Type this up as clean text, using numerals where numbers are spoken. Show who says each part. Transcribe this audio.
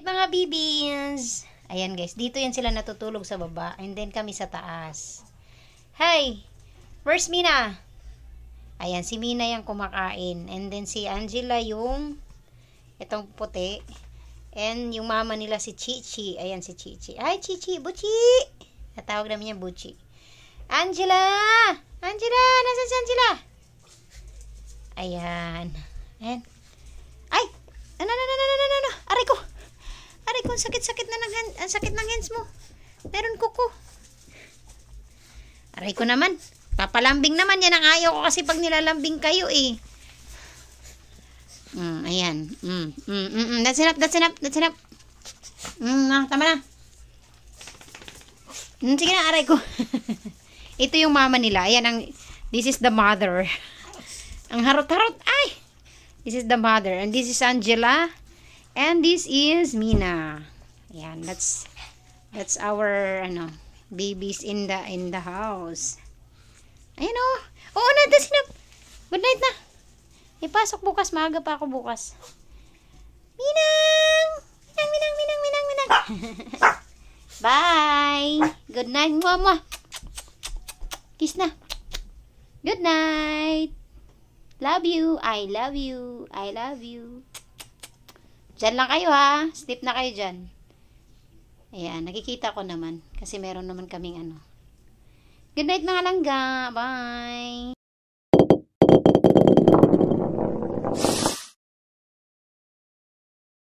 Speaker 1: mga babies. Ayan guys, dito yan sila natutulog sa baba. And then kami sa taas. Hey, where's Mina? Ayan, si Mina yung kumakain. And then si Angela yung itong puti. And yung mama nila si Chichi. Ayan si Chichi. Ay, Chichi, Buchi! Natawag namin niya Buchi. Angela! Angela! Nasaan si Angela? Ayan. Ayan. Ay! Ano? Aray ko! Aray ko, ang sakit-sakit na ang sakit ng hands mo. Meron kuko. Aray ko naman. Papalambing naman yan ang ayaw ko kasi pag nilalambing kayo eh. Ayan. That's enough. Tama na. Sige na, aray ko. Ito yung mama nila. Ayan, this is the mother. Ang harot-harot. Ay! This is the mother. And this is Angela. And this is Mina. Ayan, that's our, babies in the house. Ayan o. Oo na, that's enough. Good night na. Ipasok bukas. Maaga pa ako bukas. Minang! Bye! Good night, mama. Kiss na. Good night. Love you. I love you. I love you. Diyan lang kayo ha. Sleep na kayo dyan. Ayan, nakikita ko naman. Kasi meron naman kaming Good night mga langga. Bye!